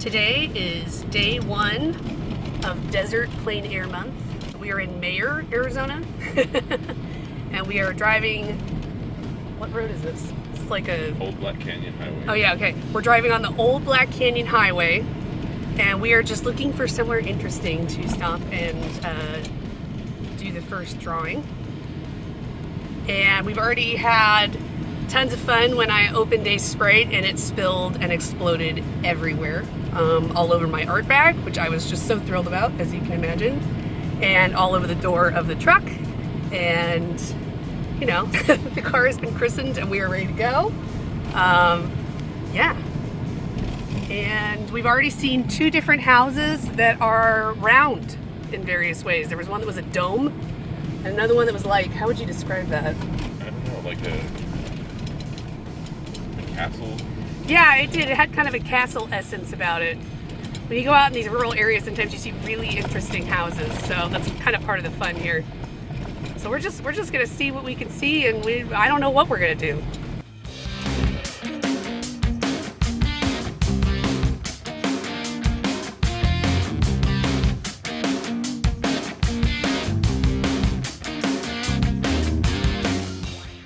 Today is day 1 of Desert Plein Air Month. We are in Mayer, Arizona, and we are driving. What road is this? It's like a Old Black Canyon Highway. Oh yeah, okay. We're driving on the Old Black Canyon Highway, and we are just looking for somewhere interesting to stop and do the first drawing. And we've already had tons of fun when I opened a Sprite and it spilled and exploded everywhere. All over my art bag, which I was just so thrilled about, as you can imagine, and all over the door of the truck. And, you know, the car has been christened and we are ready to go. Yeah. And we've already seen 2 different houses that are round in various ways. There was one that was a dome, and another one that was like, how would you describe that? I don't know, like a castle. Yeah, it did. It had kind of a castle essence about it. When you go out in these rural areas, sometimes you see really interesting houses. So that's kind of part of the fun here. So we're just gonna see what we can see, and I don't know what we're gonna do.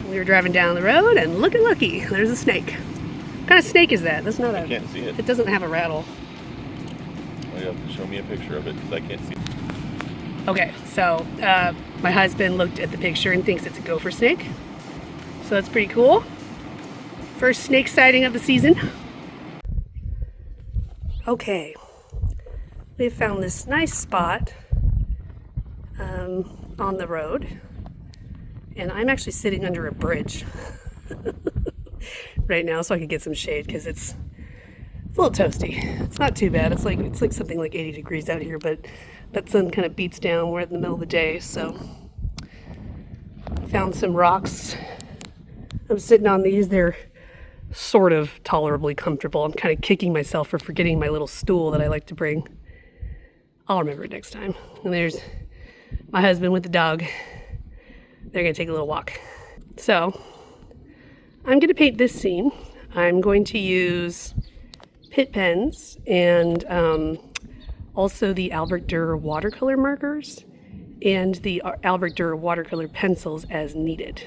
We were driving down the road, and looky, there's a snake. What kind of snake is that? That's not I can't see it. It doesn't have a rattle. Well, you have to show me a picture of it because I can't see it. Okay, so my husband looked at the picture and thinks it's a gopher snake. So that's pretty cool. First snake sighting of the season. Okay, we found this nice spot on the road. And I'm actually sitting under a bridge right now so I can get some shade because it's a little toasty. It's not too bad. It's like something like 80 degrees out here, but that sun kind of beats down. We're in the middle of the day, so found some rocks. I'm sitting on these. They're sort of tolerably comfortable. I'm kind of kicking myself for forgetting my little stool that I like to bring. I'll remember it next time. And there's my husband with the dog. They're gonna take a little walk. So I'm gonna paint this scene. I'm going to use Pitt pens and also the Albrecht Durer watercolor markers and the Albrecht Durer watercolor pencils as needed.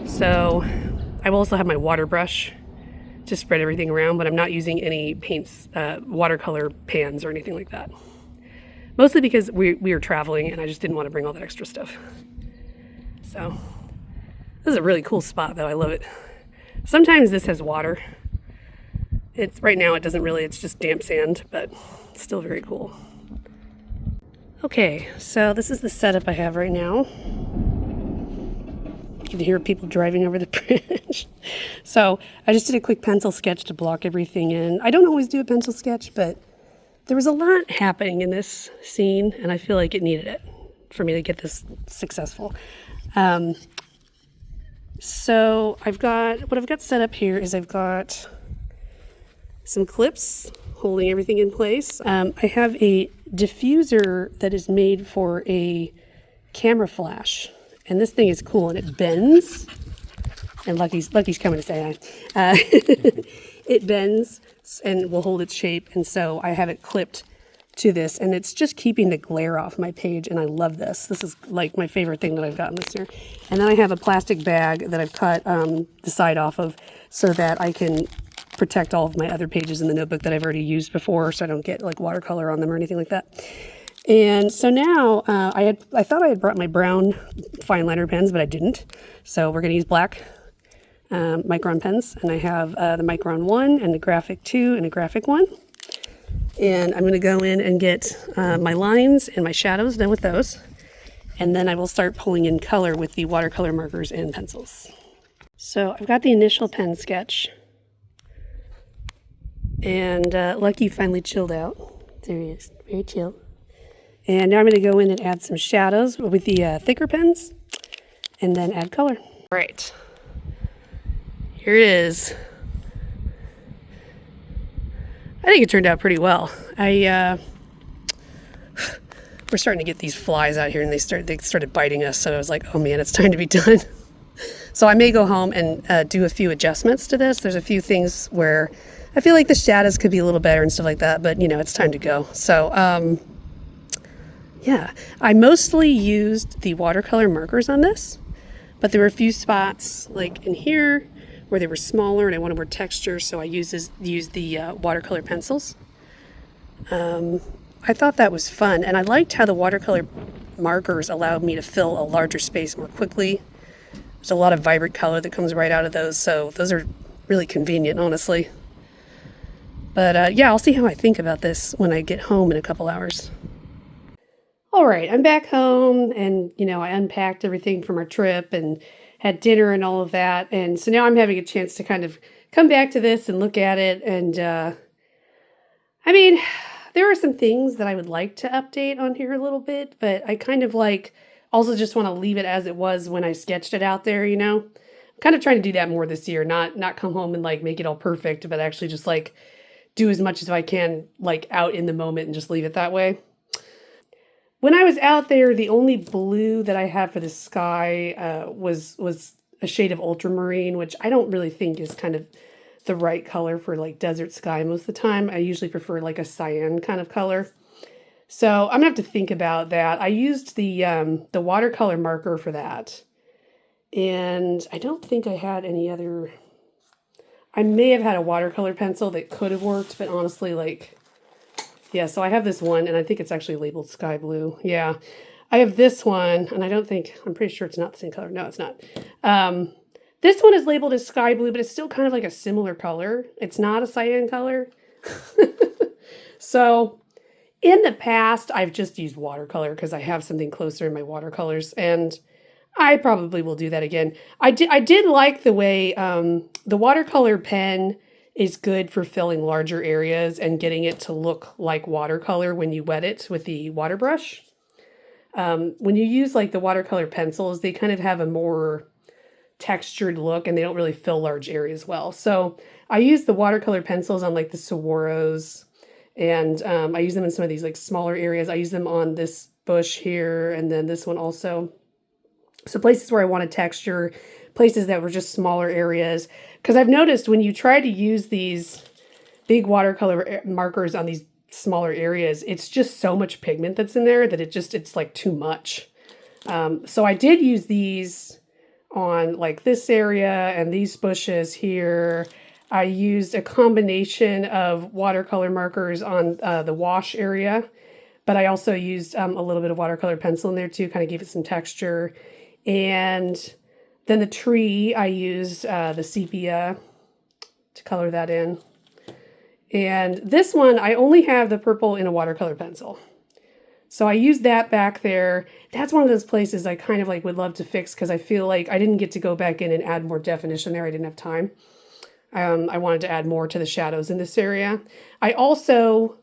So I will also have my water brush to spread everything around, but I'm not using any paints, watercolor pans or anything like that. Mostly because we are traveling and I just didn't want to bring all that extra stuff. So this is a really cool spot though. I love it. Sometimes this has water. It's right now it doesn't really, it's just damp sand, but it's still very cool. Okay, so this is the setup I have right now. You can hear people driving over the bridge. So I just did a quick pencil sketch to block everything in. I don't always do a pencil sketch, but there was a lot happening in this scene and I feel like it needed it for me to get this successful. So what I've got set up here is I've got some clips holding everything in place. I have a diffuser that is made for a camera flash, and this thing is cool and it bends. And Lucky's coming to say hi. It bends and will hold its shape, and so I have it clipped to this, and it's just keeping the glare off my page, and I love this. This is like my favorite thing that I've gotten this year. And then I have a plastic bag that I've cut the side off of so that I can protect all of my other pages in the notebook that I've already used before, so I don't get like watercolor on them or anything like that. And so now I thought I had brought my brown fine liner pens, but I didn't. So we're gonna use black Micron pens, and I have the Micron 1 and the Graphic 2 and a Graphic 1. And I'm going to go in and get my lines and my shadows done with those. And then I will start pulling in color with the watercolor markers and pencils. So I've got the initial pen sketch. And Lucky finally chilled out. There he is, very chill. And now I'm going to go in and add some shadows with the thicker pens. And then add color. All right. Here it is. I think it turned out pretty well. We're starting to get these flies out here, and they started biting us. So I was like, oh man, it's time to be done. So I may go home and do a few adjustments to this. There's a few things where I feel like the shadows could be a little better and stuff like that, but you know, it's time to go. So, yeah, I mostly used the watercolor markers on this, but there were a few spots like in here where they were smaller and I wanted more texture, so I used the watercolor pencils. I thought that was fun, and I liked how the watercolor markers allowed me to fill a larger space more quickly. There's a lot of vibrant color that comes right out of those, so those are really convenient, honestly. But yeah, I'll see how I think about this when I get home in a couple hours. All right, I'm back home, and you know, I unpacked everything from our trip and had dinner and all of that, and so now I'm having a chance to kind of come back to this and look at it. And I mean, there are some things that I would like to update on here a little bit, but I kind of like also just want to leave it as it was when I sketched it out there, you know. I'm kind of trying to do that more this year, not come home and like make it all perfect, but actually just like do as much as I can like out in the moment and just leave it that way. When I was out there, the only blue that I had for the sky was a shade of ultramarine, which I don't really think is kind of the right color for like desert sky most of the time. I usually prefer like a cyan kind of color. So I'm gonna have to think about that. I used the watercolor marker for that. And I don't think I had any other. I may have had a watercolor pencil that could have worked, but honestly, like, yeah, so I have this one, and I think it's actually labeled sky blue. Yeah, I have this one, and I'm pretty sure it's not the same color. No, it's not. This one is labeled as sky blue, but it's still kind of like a similar color. It's not a cyan color. So in the past, I've just used watercolor because I have something closer in my watercolors, and I probably will do that again. I did like the way the watercolor pen is good for filling larger areas and getting it to look like watercolor when you wet it with the water brush. When you use like the watercolor pencils, they kind of have a more textured look and they don't really fill large areas well. So I use the watercolor pencils on like the saguaros, and I use them in some of these like smaller areas. I use them on this bush here and then this one also. So places where I wanted texture, places that were just smaller areas. Because I've noticed when you try to use these big watercolor markers on these smaller areas, it's just so much pigment that's in there that it's like too much. So I did use these on like this area and these bushes here. I used a combination of watercolor markers on the wash area, but I also used a little bit of watercolor pencil in there too, kind of gave it some texture. And then the tree, I used the sepia to color that in. And this one, I only have the purple in a watercolor pencil. So I used that back there. That's one of those places I kind of like would love to fix because I feel like I didn't get to go back in and add more definition there. I didn't have time. I wanted to add more to the shadows in this area. I also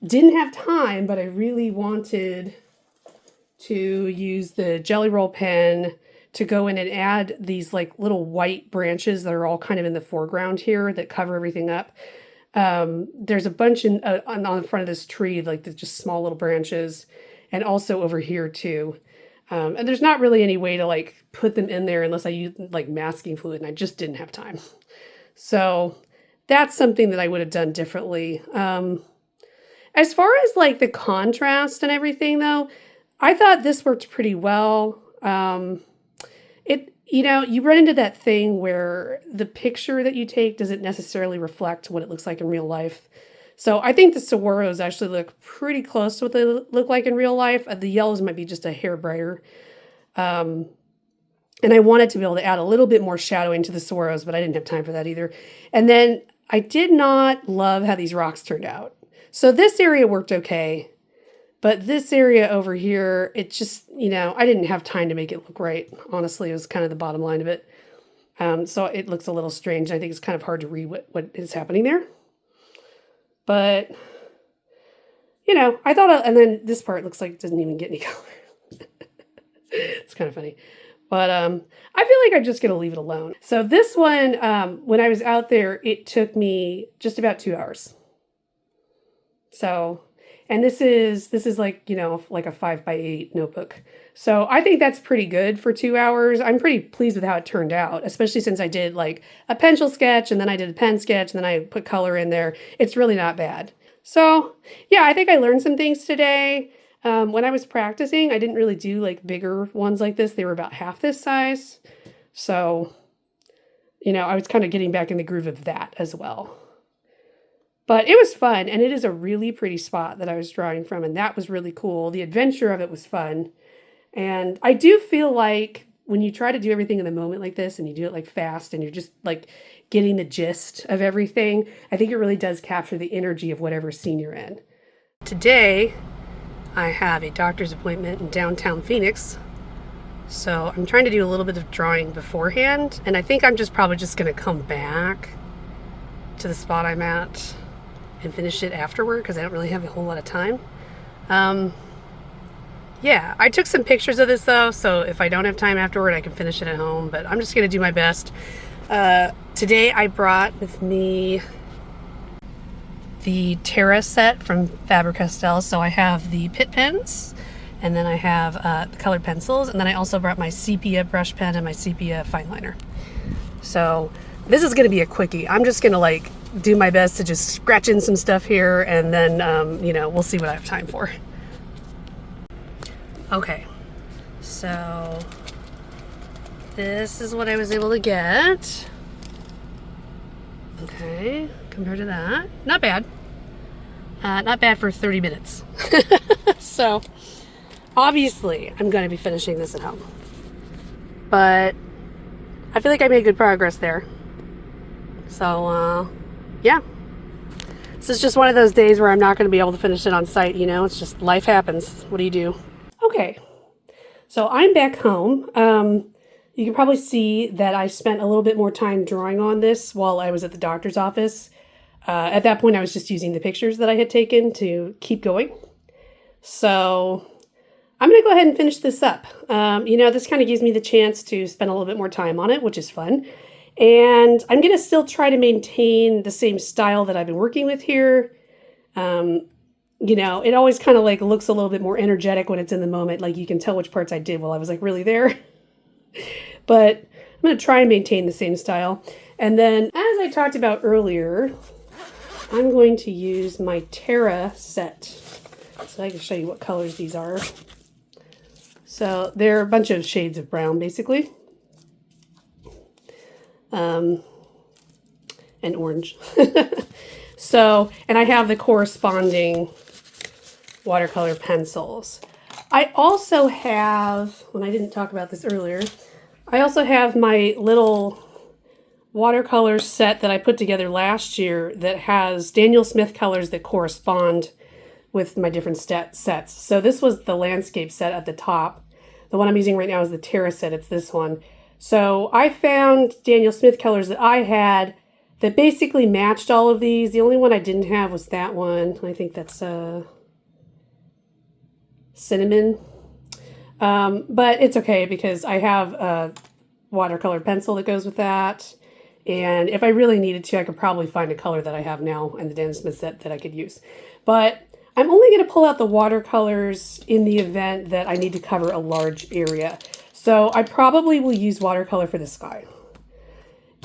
didn't have time, but I really wanted to use the Jelly Roll pen to go in and add these like little white branches that are all kind of in the foreground here that cover everything up. There's a bunch on the front of this tree, like just small little branches, and also over here too. And there's not really any way to like put them in there unless I use like masking fluid, and I just didn't have time. So that's something that I would have done differently. As far as like the contrast and everything though, I thought this worked pretty well. You run into that thing where the picture that you take doesn't necessarily reflect what it looks like in real life. So I think the saguaros actually look pretty close to what they look like in real life. The yellows might be just a hair brighter. And I wanted to be able to add a little bit more shadowing to the saguaros, but I didn't have time for that either. And then I did not love how these rocks turned out. So this area worked okay. But this area over here, it just, I didn't have time to make it look right. Honestly, it was kind of the bottom line of it. So it looks a little strange. I think it's kind of hard to read what is happening there. But, I thought, and then this part looks like it doesn't even get any color. It's kind of funny. But I feel like I'm just going to leave it alone. So this one, when I was out there, it took me just about 2 hours. So And this is like, you know, like a 5x8 notebook. So I think that's pretty good for 2 hours. I'm pretty pleased with how it turned out, especially since I did like a pencil sketch and then I did a pen sketch and then I put color in there. It's really not bad. So yeah, I think I learned some things today. When I was practicing, I didn't really do like bigger ones like this. They were about half this size. So, you know, I was kind of getting back in the groove of that as well. But it was fun, and it is a really pretty spot that I was drawing from, and that was really cool. The adventure of it was fun. And I do feel like when you try to do everything in the moment like this, and you do it like fast, and you're just like getting the gist of everything, I think it really does capture the energy of whatever scene you're in. Today, I have a doctor's appointment in downtown Phoenix. So I'm trying to do a little bit of drawing beforehand, and I think I'm probably just going to come back to the spot I'm at and finish it afterward because I don't really have a whole lot of time. Yeah, I took some pictures of this though, so if I don't have time afterward, I can finish it at home, but I'm just going to do my best. Today I brought with me the Terra set from Faber Castell, so I have the Pitt pens, and then I have the colored pencils, and then I also brought my Sepia brush pen and my Sepia fine liner. So this is going to be a quickie. I'm just going to like do my best to just scratch in some stuff here, and then, you know, we'll see what I have time for. Okay, so this is what I was able to get. Okay, compared to that, not bad. Not bad for 30 minutes. So, obviously, I'm going to be finishing this at home. But I feel like I made good progress there. So, yeah. This is just one of those days where I'm not going to be able to finish it on site, you know? It's just life happens. What do you do? Okay. So I'm back home. You can probably see that I spent a little bit more time drawing on this while I was at the doctor's office. At that point, I was just using the pictures that I had taken to keep going. So I'm going to go ahead and finish this up. You know, this kind of gives me the chance to spend a little bit more time on it, which is fun. And I'm going to still try to maintain the same style that I've been working with here. You know, it always kind of like looks a little bit more energetic when it's in the moment. Like you can tell which parts I did while I was like really there. But I'm going to try and maintain the same style. And then, as I talked about earlier, I'm going to use my Terra set. So I can show you what colors these are. So they're a bunch of shades of brown, basically. And orange. So, and I have the corresponding watercolor pencils. I also have, when I didn't talk about this earlier, I also have my little watercolor set that I put together last year that has Daniel Smith colors that correspond with my different sets. So this was the landscape set at the top. The one I'm using right now is the Terra set. It's this one. So I found Daniel Smith colors that I had that basically matched all of these. The only one I didn't have was that one. I think that's cinnamon. But it's okay because I have a watercolor pencil that goes with that. And if I really needed to, I could probably find a color that I have now in the Daniel Smith set that I could use. But I'm only going to pull out the watercolors in the event that I need to cover a large area. So I probably will use watercolor for the sky.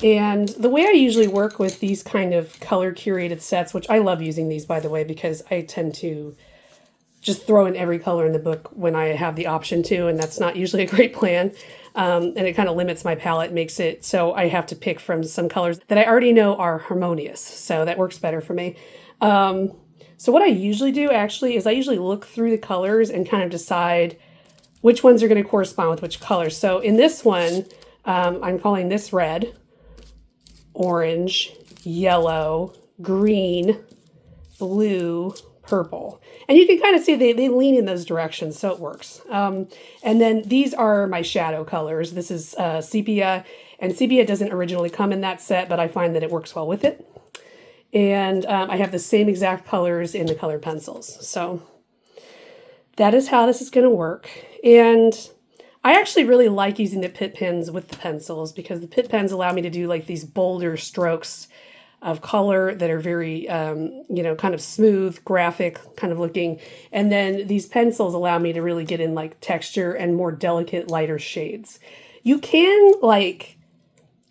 And the way I usually work with these kind of color curated sets, which I love using these, by the way, because I tend to just throw in every color in the book when I have the option to, and that's not usually a great plan. And it kind of limits my palette, makes it so I have to pick from some colors that I already know are harmonious. So that works better for me. So what I usually do actually is I usually look through the colors and kind of decide which ones are going to correspond with which colors. So in this one, I'm calling this red, orange, yellow, green, blue, purple. And you can kind of see they lean in those directions, so it works. And then these are my shadow colors. This is Sepia, and Sepia doesn't originally come in that set, but I find that it works well with it. And I have the same exact colors in the colored pencils. So that is how this is going to work. And I actually really like using the Pitt pens with the pencils because the Pitt pens allow me to do like these bolder strokes of color that are very, kind of smooth, graphic kind of looking. And then these pencils allow me to really get in like texture and more delicate, lighter shades. You can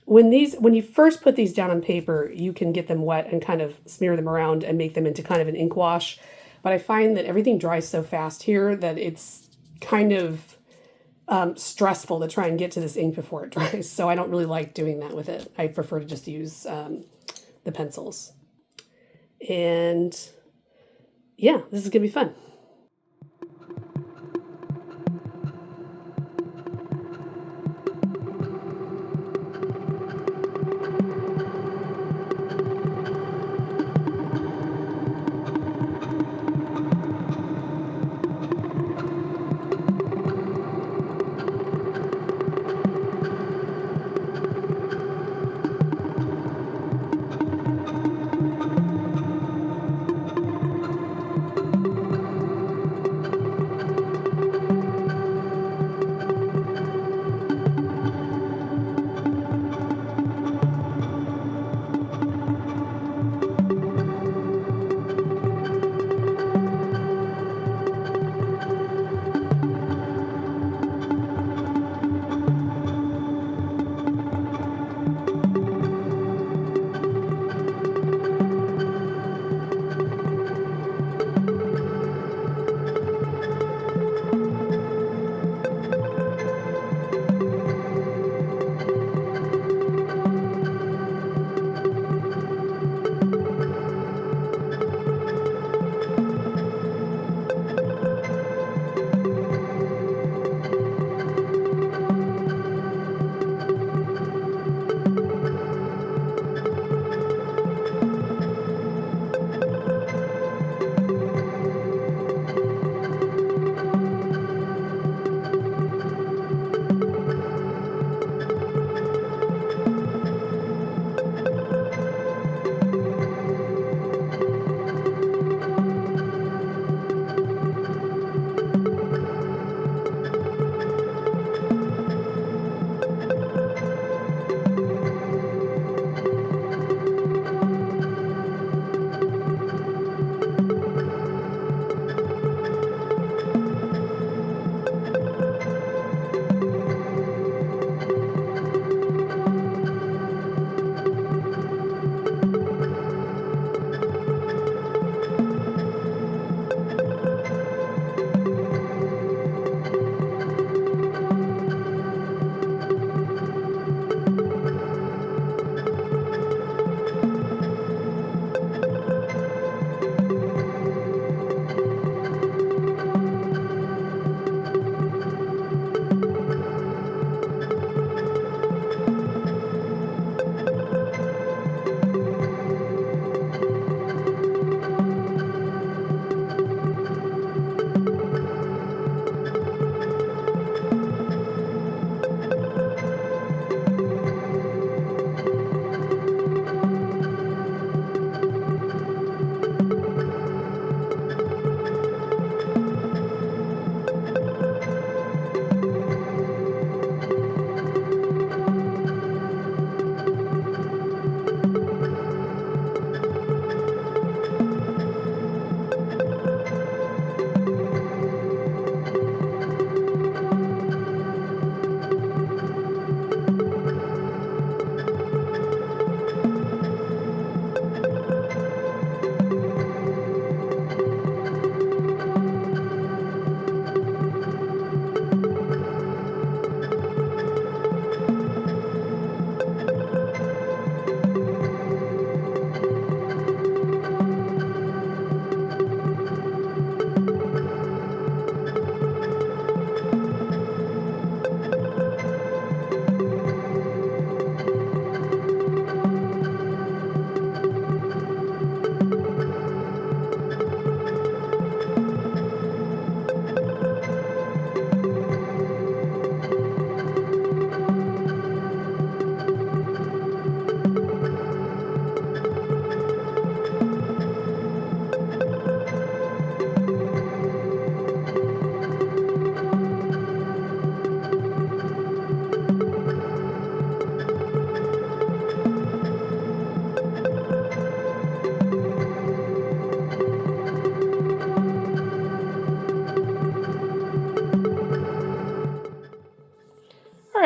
when you first put these down on paper, you can get them wet and kind of smear them around and make them into kind of an ink wash. But I find that everything dries so fast here that it's kind of stressful to try and get to this ink before it dries. So I don't really like doing that with it. I prefer to just use the pencils. And yeah, this is gonna be fun.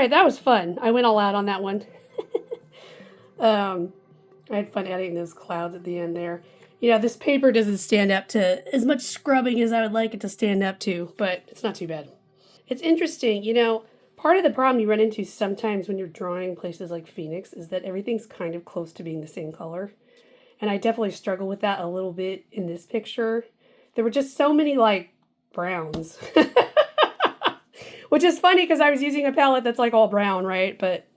right, that was fun. I went all out on that one. I had fun adding those clouds at the end there. You know, this paper doesn't stand up to as much scrubbing as I would like it to stand up to, but it's not too bad. It's interesting, you know, part of the problem you run into sometimes when you're drawing places like Phoenix is that everything's kind of close to being the same color. And I definitely struggle with that a little bit in this picture. There were just so many, like, browns. Which is funny because I was using a palette that's, like, all brown, right? But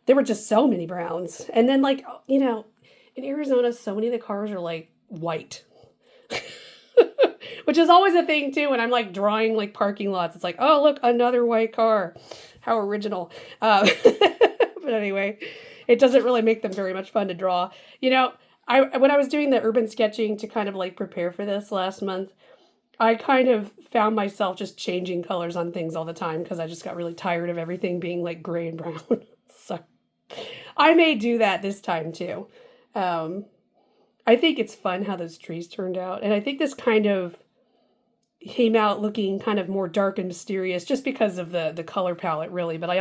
there were just so many browns. And then, like, you know, in Arizona, so many of the cars are, like, white. Which is always a thing, too, when I'm, like, drawing, like, parking lots. It's like, oh, look, another white car. How original. But anyway, it doesn't really make them very much fun to draw. You know, when I was doing the urban sketching to kind of, like, prepare for this last month, I kind of found myself just changing colors on things all the time because I just got really tired of everything being, like, gray and brown. So I may do that this time, too. I think it's fun how those trees turned out. And I think this kind of came out looking kind of more dark and mysterious just because of the color palette, really. But I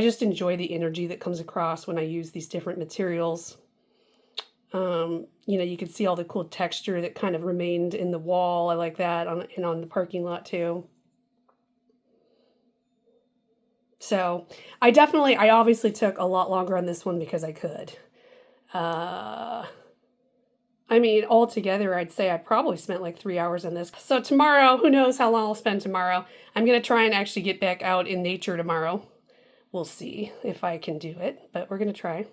just enjoy the energy that comes across when I use these different materials. You know, you can see all the cool texture that kind of remained in the wall. I like that and on the parking lot, too. So I obviously took a lot longer on this one because I could. I mean, altogether, I'd say I probably spent like 3 hours on this. So tomorrow, who knows how long I'll spend tomorrow. I'm going to try and actually get back out in nature tomorrow. We'll see if I can do it, but we're going to try.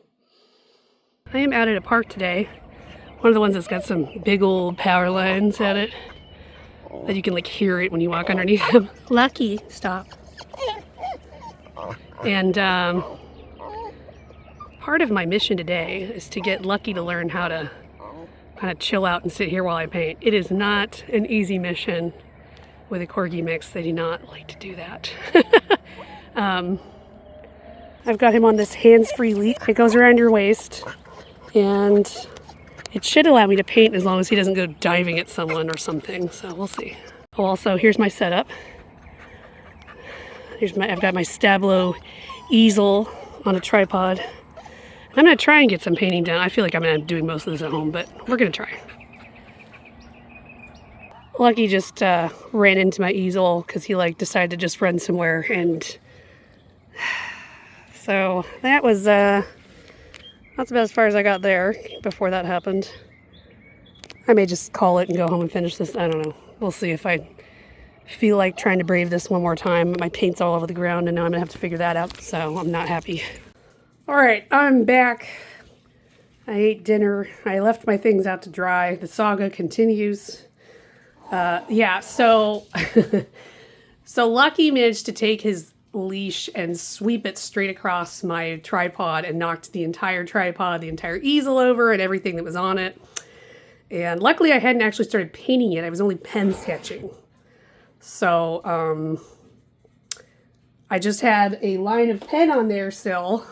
I am out at a park today. One of the ones that's got some big old power lines at it. That you can like hear it when you walk underneath them. Lucky, stop. And part of my mission today is to get Lucky to learn how to kind of chill out and sit here while I paint. It is not an easy mission with a corgi mix. They do not like to do that. I've got him on this hands-free leash. It goes around your waist, and it should allow me to paint as long as he doesn't go diving at someone or something. So we'll see. Oh, also, here's my setup. I've got my Stablo easel on a tripod. I'm going to try and get some painting done. I feel like I'm going to be doing most of this at home, but we're going to try. Lucky just ran into my easel because he decided to just run somewhere, and so that was that's about as far as I got there before that happened. I may just call it and go home and finish this. I don't know. We'll see if I feel like trying to brave this one more time. My paint's all over the ground, and now I'm going to have to figure that out, so I'm not happy. All right, I'm back. I ate dinner. I left my things out to dry. The saga continues. So Lucky managed to take his leash and sweep it straight across my tripod and knocked the entire tripod, the entire easel over and everything that was on it. And luckily I hadn't actually started painting it. I was only pen sketching. So I just had a line of pen on there still.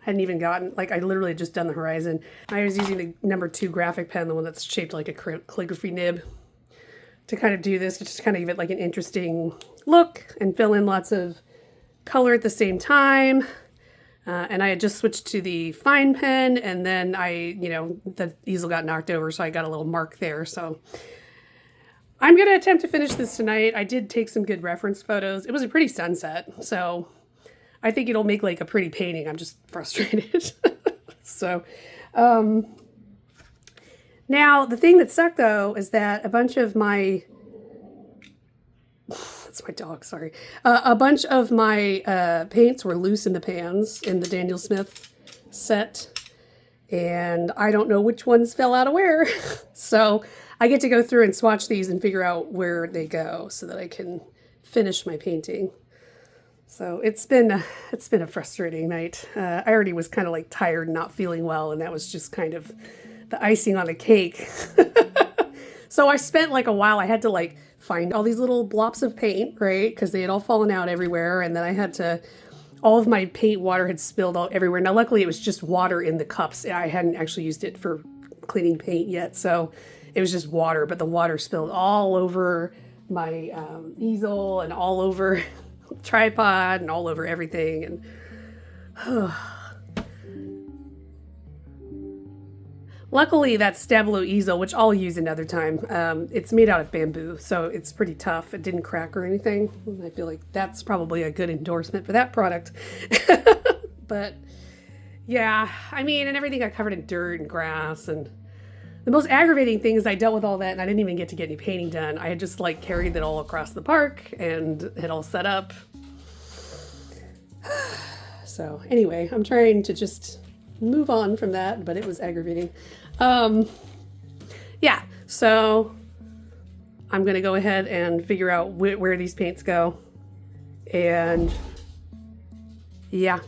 Hadn't even gotten, I literally just done the horizon. I was using the number 2 graphic pen, the one that's shaped like a calligraphy nib, to kind of do this, to just kind of give it like an interesting look and fill in lots of color at the same time. And I had just switched to the fine pen, and then the easel got knocked over, so I got a little mark there. So I'm going to attempt to finish this tonight. I did take some good reference photos. It was a pretty sunset, so I think it'll make like a pretty painting. I'm just frustrated. So, now the thing that sucked though is that a bunch of my, that's my dog, sorry. A bunch of my paints were loose in the pans in the Daniel Smith set, and I don't know which ones fell out of where. So I get to go through and swatch these and figure out where they go so that I can finish my painting. So it's been a frustrating night. I already was kind of like tired and not feeling well, and that was just kind of the icing on the cake. So I spent like a while. I had to like find all these little blops of paint, right? Because they had all fallen out everywhere, and then I had to, all of my paint water had spilled all everywhere. Now luckily it was just water in the cups. I hadn't actually used it for cleaning paint yet, so it was just water, but the water spilled all over my easel and all over tripod and all over everything. And luckily, that Stabilo easel, which I'll use another time, it's made out of bamboo, so it's pretty tough. It didn't crack or anything. I feel like that's probably a good endorsement for that product. But yeah, I mean, and everything got covered in dirt and grass. And the most aggravating thing is I dealt with all that and I didn't even get to get any painting done. I had just like carried it all across the park and had all set up. So anyway, I'm trying to just move on from that, but it was aggravating. Yeah, so I'm gonna go ahead and figure out where these paints go. And yeah.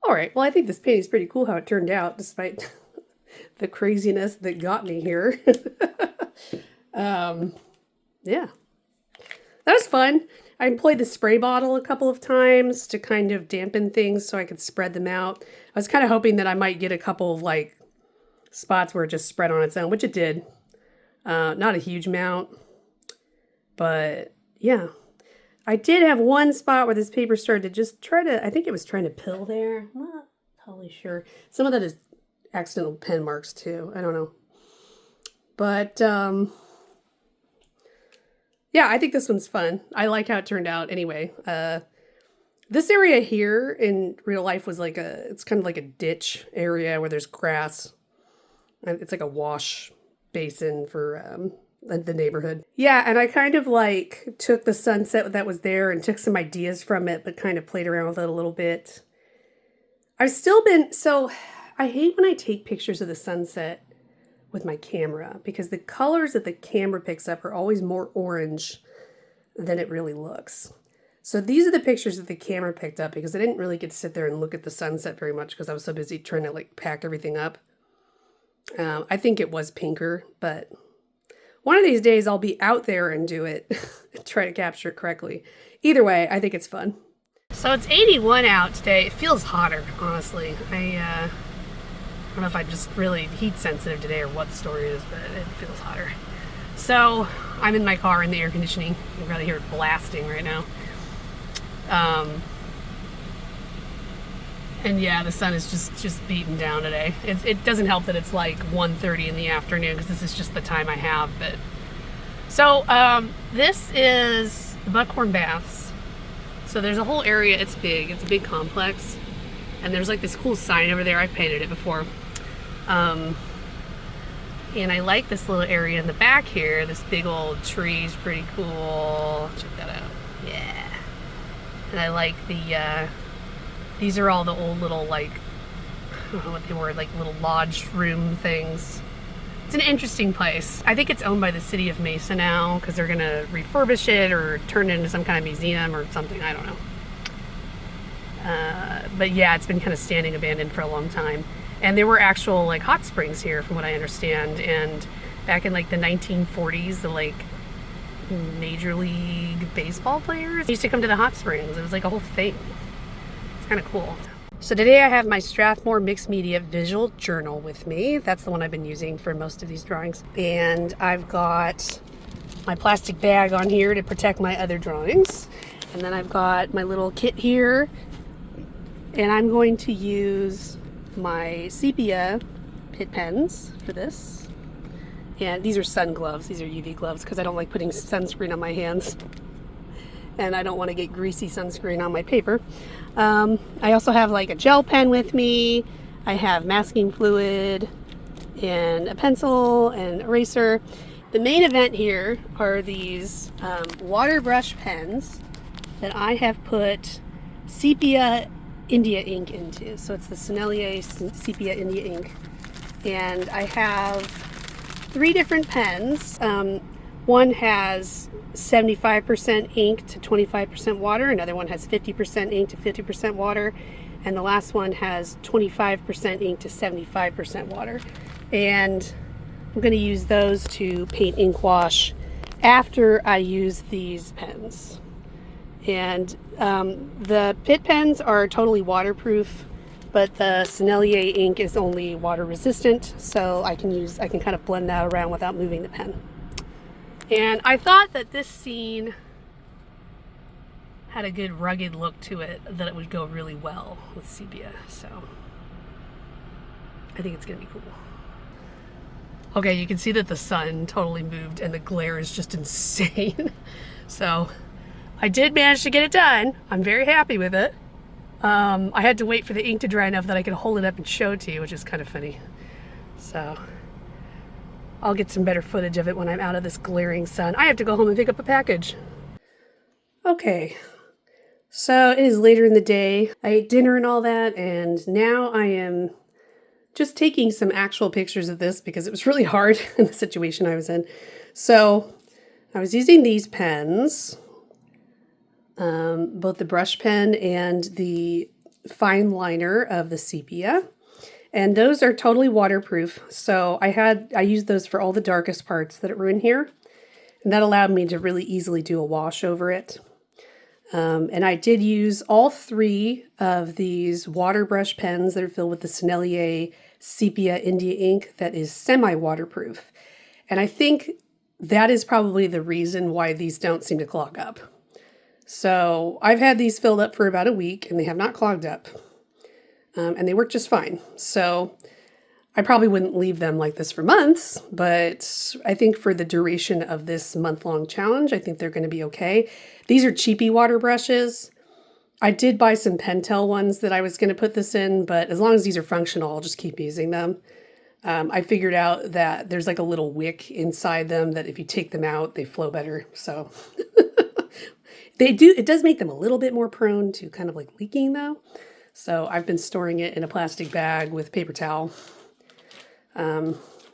All right, well, I think this painting is pretty cool how it turned out, despite the craziness that got me here. Yeah, that was fun. I employed the spray bottle a couple of times to kind of dampen things so I could spread them out. I was kind of hoping that I might get a couple of like spots where it just spread on its own, which it did. Not a huge amount, but yeah. I did have one spot where this paper started to just try to, I think it was trying to pill there. entirely sure. Some of that is accidental pen marks too. I don't know. But yeah, I think this one's fun. I like how it turned out anyway. This area here in real life was like it's kind of like a ditch area where there's grass. It's like a wash basin for the neighborhood. Yeah, and I kind of like took the sunset that was there and took some ideas from it, but kind of played around with it a little bit. I've still been, so I hate when I take pictures of the sunset with my camera because the colors that the camera picks up are always more orange than it really looks. So these are the pictures that the camera picked up because I didn't really get to sit there and look at the sunset very much because I was so busy trying to like pack everything up. I think it was pinker, but one of these days I'll be out there and do it and try to capture it correctly. Either way, I think it's fun. So it's 81 out today. It feels hotter, honestly. I don't know if I'm just really heat sensitive today or what the story is, but it feels hotter. So I'm in my car in the air conditioning. You can probably hear it blasting right now. And yeah, the sun is just beating down today. It doesn't help that it's like 1:30 in the afternoon because this is just the time I have. But so this is the Buckhorn Baths. So there's a whole area. It's big. It's a big complex, and there's like this cool sign over there. I've painted it before. And I like this little area in the back here. This big old tree is pretty cool. Check that out. Yeah. And I like the, these are all the old little, like, I don't know what they were, like little lodge room things. It's an interesting place. I think it's owned by the city of Mesa now because they're going to refurbish it or turn it into some kind of museum or something. I don't know. But yeah, it's been kind of standing abandoned for a long time. And there were actual like hot springs here from what I understand. And back in like the 1940s, the like Major League Baseball players used to come to the hot springs. It was like a whole thing. It's kind of cool. So today I have my Strathmore Mixed Media Visual Journal with me. That's the one I've been using for most of these drawings. And I've got my plastic bag on here to protect my other drawings. And then I've got my little kit here. And I'm going to use my Sepia Pitt pens for this. And these are sun gloves. These are UV gloves because I don't like putting sunscreen on my hands. And I don't want to get greasy sunscreen on my paper. I also have like a gel pen with me. I have masking fluid and a pencil and eraser. The main event here are these water brush pens that I have put Sepia India ink into. So it's the Sennelier Sepia India ink. And I have 3 different pens. One has 75% ink to 25% water. Another one has 50% ink to 50% water. And the last one has 25% ink to 75% water. And I'm going to use those to paint ink wash after I use these pens. And the Pitt pens are totally waterproof, but the Sennelier ink is only water resistant, so I can kind of blend that around without moving the pen. And I thought that this scene had a good rugged look to it, that it would go really well with sepia, so I think it's gonna be cool. Okay, you can see that the sun totally moved and the glare is just insane. So I did manage to get it done. I'm very happy with it. I had to wait for the ink to dry enough that I could hold it up and show it to you, which is kind of funny. So I'll get some better footage of it when I'm out of this glaring sun. I have to go home and pick up a package. Okay, so it is later in the day. I ate dinner and all that, and now I am just taking some actual pictures of this because it was really hard in the situation I was in. So I was using these pens, both the brush pen and the fine liner of the sepia. And those are totally waterproof. So I used those for all the darkest parts that were in here. And that allowed me to really easily do a wash over it. And I did use all 3 of these water brush pens that are filled with the Sennelier Sepia India ink that is semi-waterproof. And I think that is probably the reason why these don't seem to clog up. So I've had these filled up for about a week and they have not clogged up. and they work just fine. So I probably wouldn't leave them like this for months, but I think for the duration of this month-long challenge, I think they're going to be okay. These are cheapy water brushes. I did buy some Pentel ones that I was going to put this in, but as long as these are functional, I'll just keep using them. I figured out that there's like a little wick inside them that if you take them out, they flow better. So it does make them a little bit more prone to kind of like leaking though. So I've been storing it in a plastic bag with paper towel.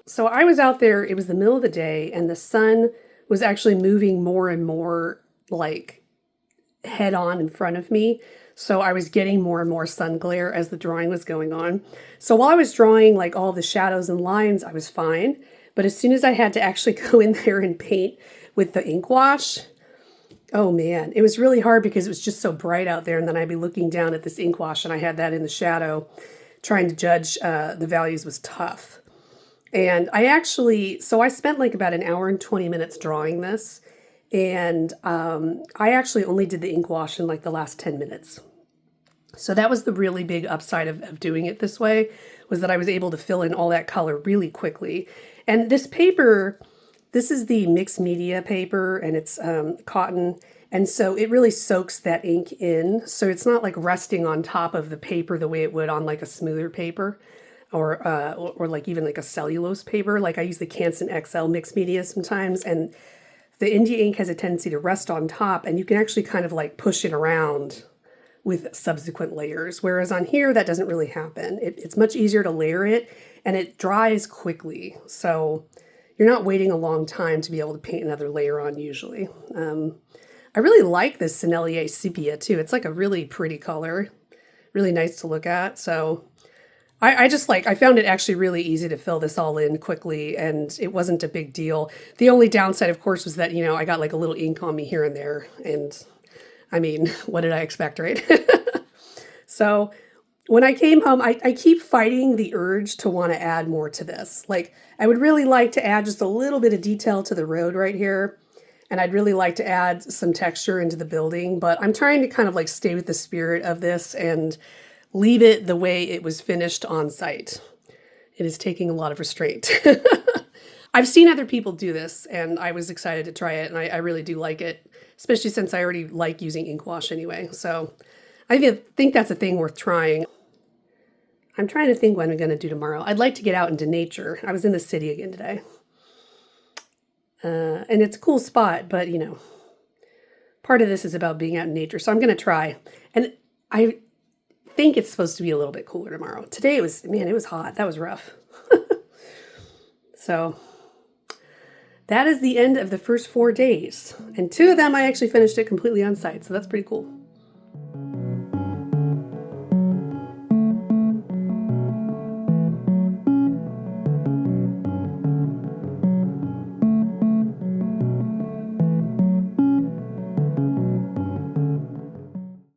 So I was out there, it was the middle of the day, and the sun was actually moving more and more like head on in front of me. So I was getting more and more sun glare as the drawing was going on. So while I was drawing like all the shadows and lines, I was fine. But as soon as I had to actually go in there and paint with the ink wash, oh man, it was really hard because it was just so bright out there. And then I'd be looking down at this ink wash and I had that in the shadow. Trying to judge the values was tough. And so I spent like about an hour and 20 minutes drawing this. And I actually only did the ink wash in like the last 10 minutes. So that was the really big upside of doing it this way, was that I was able to fill in all that color really quickly. And this paper, this is the mixed media paper, and it's cotton. And so it really soaks that ink in. So it's not like resting on top of the paper the way it would on like a smoother paper or like even like a cellulose paper. Like I use the Canson XL mixed media sometimes, and the India ink has a tendency to rest on top, and you can actually kind of like push it around with subsequent layers. Whereas on here, that doesn't really happen. It's much easier to layer it, and it dries quickly. So you're not waiting a long time to be able to paint another layer on usually. I really like this Sennelier Sepia too. It's like a really pretty color, really nice to look at. So I found it actually really easy to fill this all in quickly, and it wasn't a big deal. The only downside, of course, was that, I got like a little ink on me here and there, and I mean, what did I expect, right? So when I came home, I keep fighting the urge to want to add more to this. Like, I would really like to add just a little bit of detail to the road right here, and I'd really like to add some texture into the building, but I'm trying to kind of like stay with the spirit of this and leave it the way it was finished on site. It is taking a lot of restraint. I've seen other people do this, and I was excited to try it, and I really do like it, especially since I already like using ink wash anyway. So I think that's a thing worth trying. I'm trying to think what I'm going to do tomorrow. I'd like to get out into nature. I was in the city again today. And it's a cool spot, but, part of this is about being out in nature. So I'm going to try. And I think it's supposed to be a little bit cooler tomorrow. Today it was hot. That was rough. So that is the end of the first 4 days. And 2 of them I actually finished it completely on site. So that's pretty cool.